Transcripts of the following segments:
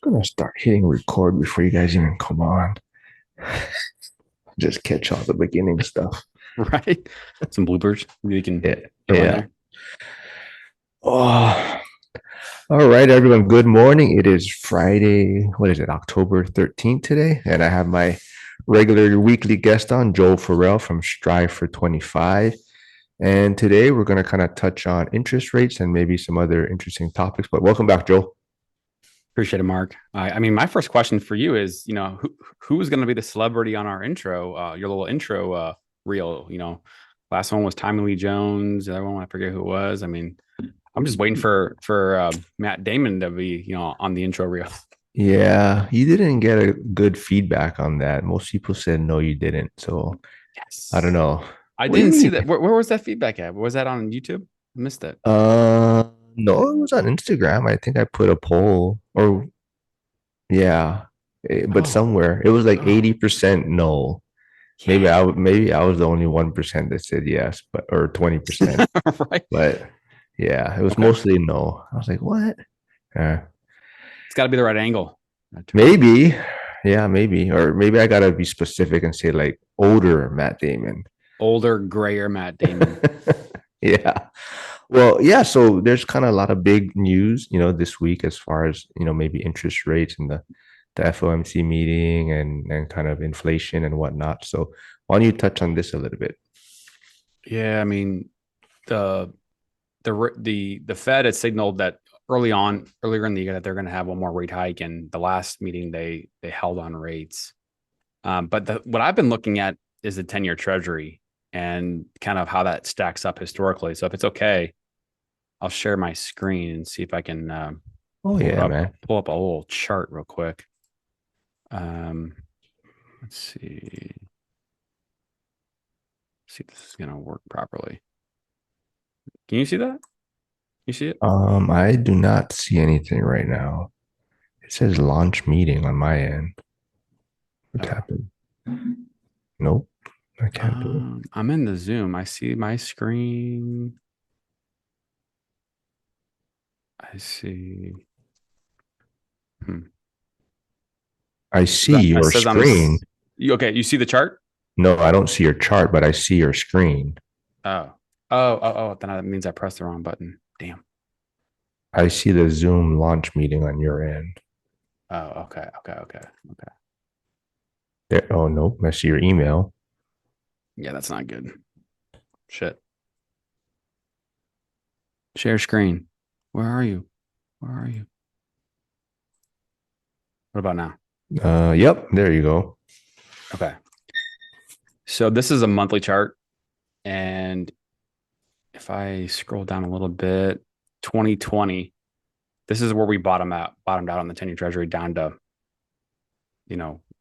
Gonna start hitting record before you guys even come on. Just catch all the beginning stuff. Right? Some bloopers you can Yeah, throw in yeah. there. Oh, all right, everyone. Good morning. It is Friday. What is it? October 13th today, and I have my regular weekly guest on, Joel Farrell from Strive for 25. And today we're going to kind of touch on interest rates and maybe some other interesting topics. But welcome back, Joel. Appreciate it, Mark. I mean, my first question for you is, who's going to be the celebrity on our intro, your little intro reel? Last one was Tommy Lee Jones. The other one, I forget who it was. I mean, I'm just waiting for Matt Damon to be, on the intro reel. Yeah, you didn't get a good feedback on that. Most people said no, you didn't. So I don't Yes. know. I What do you didn't see mean? that. Where was that feedback at? Was that on YouTube? I missed it. No, it was on Instagram. I think I put a poll, or yeah, but Oh, somewhere it was like oh, 80% no. yeah. Maybe I was the only 1% that said yes, but or 20%. Right. But yeah, it was Okay. mostly no. I was like, what? Uh, It's got to be the right angle. Turn. maybe, yeah, maybe, or maybe I gotta be specific and say like older Matt Damon. Older, grayer Matt Damon. Yeah. Well, yeah, so there's kind of a lot of big news, this week as far as, maybe interest rates and the FOMC meeting and kind of inflation and whatnot. So why don't you touch on this a little bit? Yeah, I mean, the the Fed had signaled that earlier in the year that they're going to have one more rate hike, and the last meeting they held on rates. But what I've been looking at is the 10-year Treasury and kind of how that stacks up historically. So if it's okay, I'll share my screen and see if I can Oh pull it yeah, up. man. Pull up a little chart real quick. Um, let's see if this is going to work properly. Can you see that? You see it? I do not see anything right now. It says launch meeting on my end. What Oh. happened? Nope, I can't do it. I'm in the Zoom. I see my screen. I see. Hmm. I see It your says I'm. screen. Okay, you see the chart? No, I don't see your chart, but I see your screen. Oh. Oh. Then that means I pressed the wrong button. Damn. I see the Zoom launch meeting on your end. Oh, okay. There, oh no, I see your email. Yeah, that's not good. Shit. Share screen. Where are you? Where are you? What about now? Yep, there you go. Okay. So this is a monthly chart. And if I scroll down a little bit, 2020, this is where we bottomed out on the 10-year treasury down to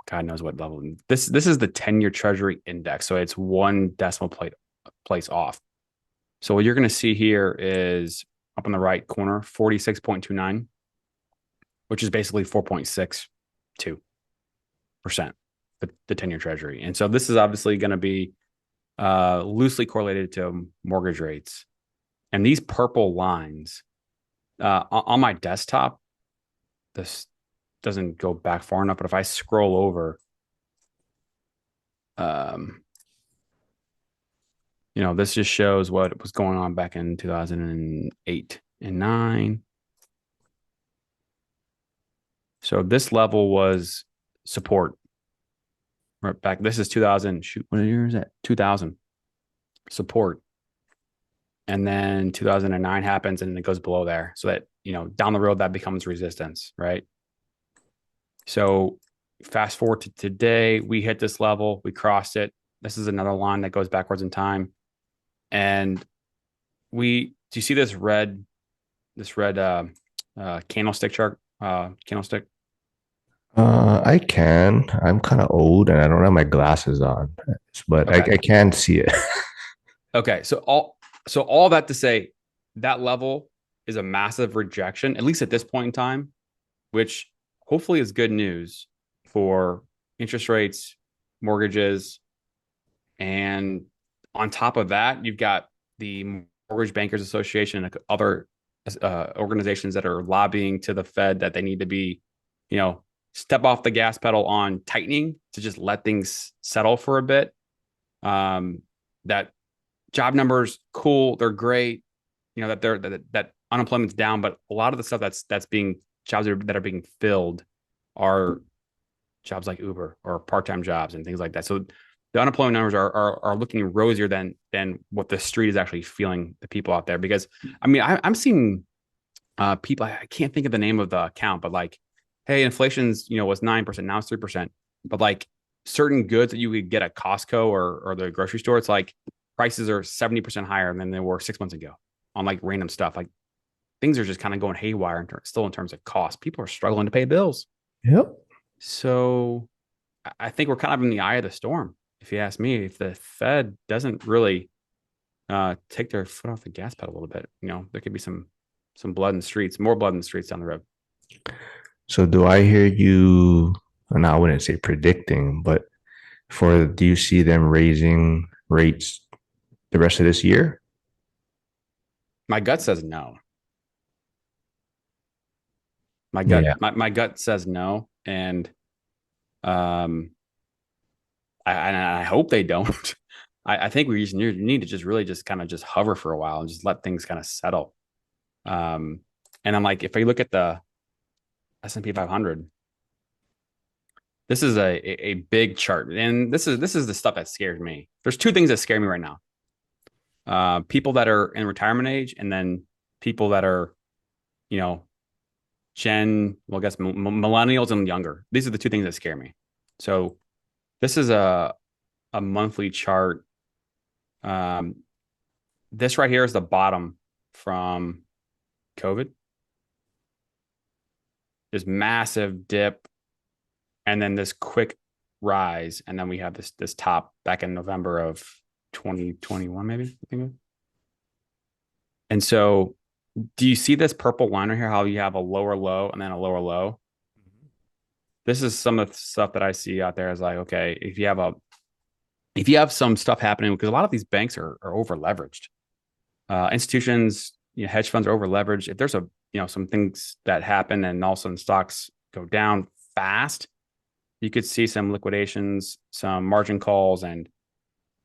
God knows what level. This is the 10-year Treasury index, so it's one place off. So what you're going to see here is up in the right corner, 46.29, which is basically 4.62%, the 10-year Treasury. And so this is obviously going to be loosely correlated to mortgage rates. And these purple lines on my desktop, this doesn't go back far enough, but if I scroll over, um, this just shows what was going on back in 2008 and 9. So this level was support right back. This is 2000. Shoot, what year is that? 2000 support. And then 2009 happens and it goes below there. So that, down the road, that becomes resistance, right? So fast forward to today, we hit this level, we crossed it. This is another line that goes backwards in time. And do you see this red candlestick chart, candlestick? I can. I'm kind of old and I don't have my glasses on, but I, Okay. I can see it. Okay. So all that to say, that level is a massive rejection, at least at this point in time, which hopefully is good news for interest rates, mortgages, and on top of that, you've got the Mortgage Bankers Association and other organizations that are lobbying to the Fed that they need to be, step off the gas pedal on tightening to just let things settle for a bit. That job numbers, cool, they're great. That unemployment's down, but a lot of the stuff that's being jobs that are being filled are jobs like Uber or part-time jobs and things like that. So the unemployment numbers are looking rosier than what the street is actually feeling, the people out there. Because I mean, I'm seeing people. I can't think of the name of the account, but like, hey, inflation's was 9%, now it's 3%. But like certain goods that you could get at Costco or the grocery store, it's like prices are 70% higher than they were 6 months ago on like random stuff. Like things are just kind of going haywire still in terms of cost. People are struggling to pay bills. Yep. So I think we're kind of in the eye of the storm, if you ask me. If the Fed doesn't really take their foot off the gas pedal a little bit, there could be some blood in the streets, more blood in the streets down the road. So do I hear you? And I wouldn't say predicting, but do you see them raising rates the rest of this year? My gut says no. My gut, Yeah. my gut says no, and um, I hope they don't. I think we just need to just really just kind of just hover for a while and just let things kind of settle. Um, and I'm like, if I look at the S&P 500, this is a big chart, and this is the stuff that scares me. There's two things that scare me right now: people that are in retirement age, and then people that are, you know, well, I guess millennials and younger. These are the two things that scare me. So this is a monthly chart. Um, this right here is the bottom from COVID. This massive dip, and then this quick rise, and then we have this top back in November of 2021, maybe I think. And so, do you see this purple line right here? How you have a lower low and then a lower low. This is some of the stuff that I see out there. Is like, okay, if you have some stuff happening, because a lot of these banks are over leveraged, institutions, hedge funds are over leveraged. If there's some things that happen and all of a sudden stocks go down fast, you could see some liquidations, some margin calls, and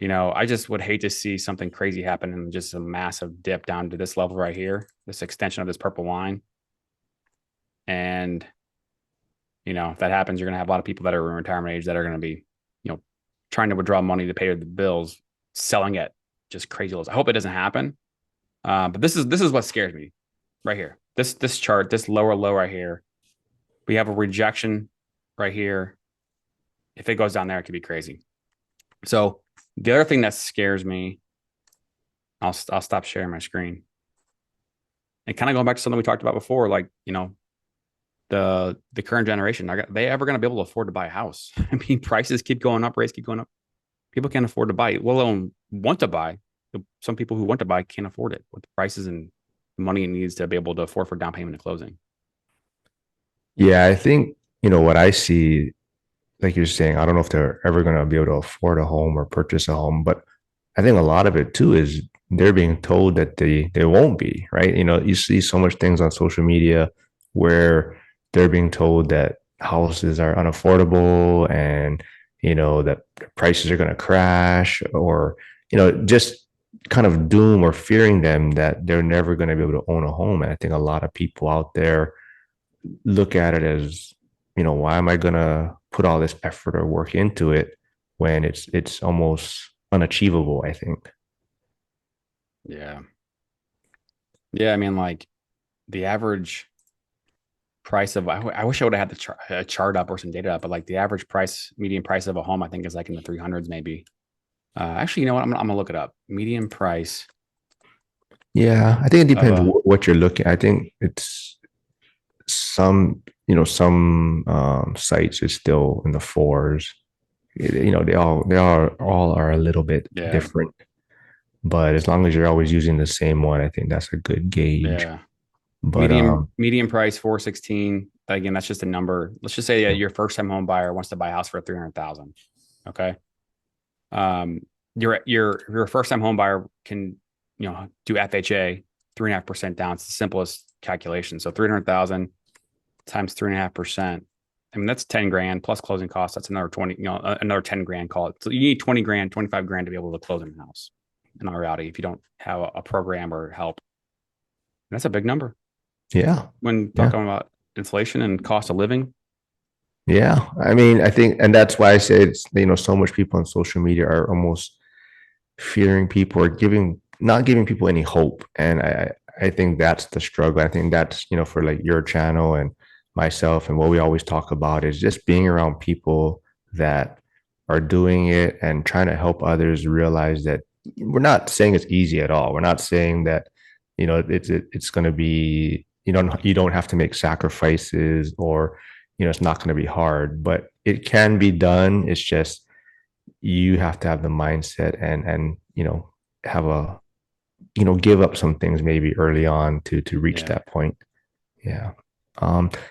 I just would hate to see something crazy happen and just a massive dip down to this level right here, this extension of this purple line. And if that happens, you're going to have a lot of people that are in retirement age that are going to be, trying to withdraw money to pay the bills, selling at just crazy lows. I hope it doesn't happen. But this is what scares me right here. This chart, this lower low right here, we have a rejection right here. If it goes down there, it could be crazy. So the other thing that scares me, I'll stop sharing my screen. And kind of going back to something we talked about before, like the current generation, are they ever going to be able to afford to buy a house? I mean, prices keep going up, rates keep going up. People can't afford to buy, let alone want to buy. Some people who want to buy can't afford it with the prices and money it needs to be able to afford for down payment and closing. Yeah, I think, what I see, like you're saying, I don't know if they're ever going to be able to afford a home or purchase a home, but I think a lot of it too is they're being told that they won't be, right? You see so much things on social media where they're being told that houses are unaffordable and that prices are going to crash, or just kind of doom or fearing them that they're never going to be able to own a home. And I think a lot of people out there look at it as, why am I going to put all this effort or work into it when it's almost unachievable, I think. Yeah. Yeah. I mean, like the average price of, I wish I would have had a chart up or some data up, but like the average median price of a home, I think is like in the 300s, maybe. Actually, you know what? I'm gonna look it up. Median price Yeah, I think it of depends a, what you're looking. I think it's some sites is still in the fours. They all are a little bit yeah, different, but as long as you're always using the same one, I think that's a good gauge. yeah. But Median price 416. Again, that's just a number. Let's just say your first time home buyer wants to buy a house for 300,000. Okay. Um, your first time home buyer can do FHA 3.5% down. It's the simplest calculation. So 300,000 times 3.5%. I mean, that's 10 grand plus closing costs. That's another 20, another 10 grand call it. So you need 20 grand, 25 grand to be able to close in a house in all reality if you don't have a program or help. And that's a big number Yeah. when Yeah. talking about inflation and cost of living. Yeah. I mean, I think, and that's why I say it's, so much people on social media are almost fearing people or not giving people any hope. And I think that's the struggle. I think that's, for like your channel and myself and what we always talk about is just being around people that are doing it and trying to help others realize that we're not saying it's easy at all. We're not saying that, it's going to be, you don't have to make sacrifices or, it's not going to be hard, but it can be done. It's just, you have to have the mindset and have a give up some things maybe early on to reach Yeah. that point. Yeah.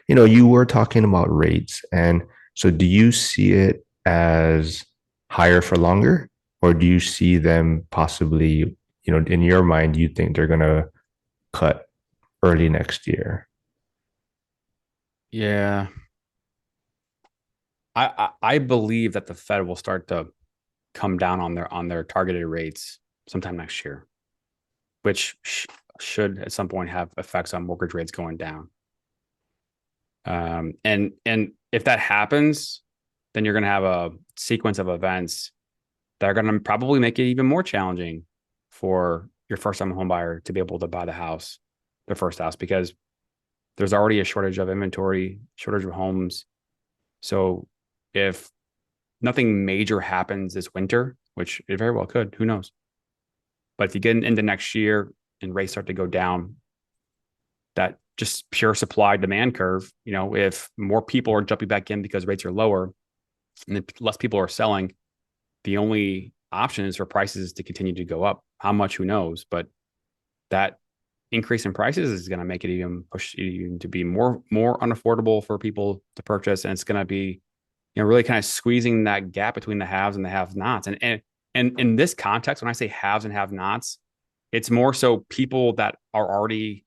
You were talking about rates, and so do you see it as higher for longer, or do you see them possibly, in your mind, you think they're gonna cut early next year? Yeah. I believe that the Fed will start to come down on their targeted rates sometime next year, which should at some point have effects on mortgage rates going down. And if that happens, then you're going to have a sequence of events that are going to probably make it even more challenging for your first-time home buyer to be able to buy their first house, because there's already a shortage of inventory, shortage of homes. So if nothing major happens this winter, which it very well could, who knows? But if you get into next year and rates start to go down, that just pure supply demand curve, if more people are jumping back in because rates are lower and less people are selling, the only option is for prices to continue to go up. How much, who knows? But that increase in prices is going to make it even push even to be more unaffordable for people to purchase, and it's going to be really kind of squeezing that gap between the haves and the have-nots. And in this context, when I say haves and have-nots, it's more so people that are already,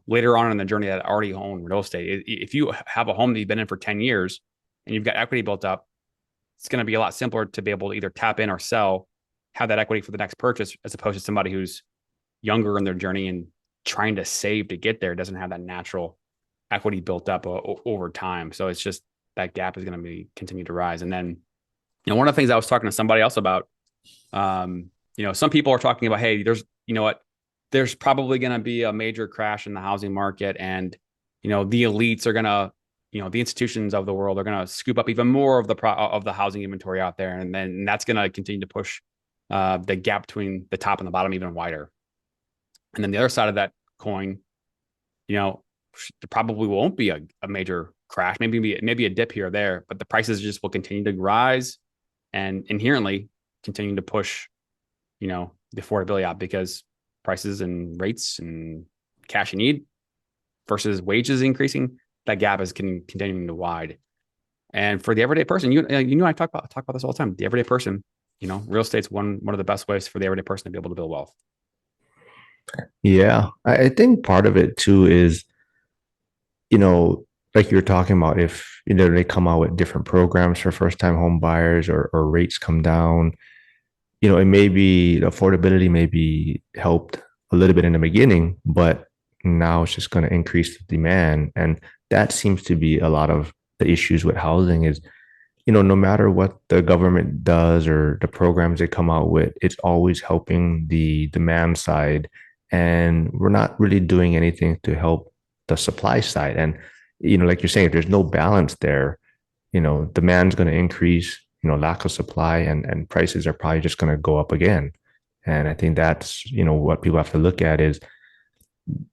later on in the journey that already own real estate. If you have a home that you've been in for 10 years and you've got equity built up, it's going to be a lot simpler to be able to either tap in or sell, have that equity for the next purchase, as opposed to somebody who's younger in their journey and trying to save to get there, doesn't have that natural equity built up over time. So it's just that gap is going to be continue to rise. And then, one of the things I was talking to somebody else about, some people are talking about, hey, there's probably going to be a major crash in the housing market, and the elites are going to, the institutions of the world are going to scoop up even more of the housing inventory out there, and then that's going to continue to push the gap between the top and the bottom even wider. And then the other side of that coin, there probably won't be a major crash, maybe a dip here or there, but the prices just will continue to rise and inherently continue to push, the affordability out, because prices and rates and cash you need versus wages increasing, that gap is continuing to wide. And for the everyday person, I talk about this all the time. The everyday person, real estate's one of the best ways for the everyday person to be able to build wealth. Yeah, I think part of it too is, like you're talking about, if they come out with different programs for first time home buyers, or rates come down, it may be the affordability may be helped a little bit in the beginning, but now it's just going to increase the demand. And that seems to be a lot of the issues with housing is, no matter what the government does or the programs they come out with, it's always helping the demand side. And we're not really doing anything to help the supply side. And, like you're saying, if there's no balance there, demand's going to increase, lack of supply, and prices are probably just going to go up again. And I think that's, what people have to look at is,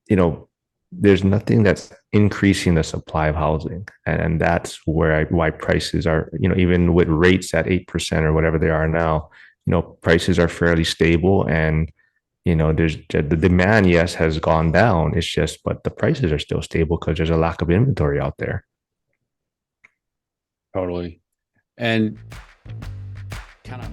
you know, there's nothing that's increasing the supply of housing. And that's why prices are, even with rates at 8% or whatever they are now, prices are fairly stable. And, there's the demand, yes, has gone down. It's just, but the prices are still stable because there's a lack of inventory out there. Totally. And kind of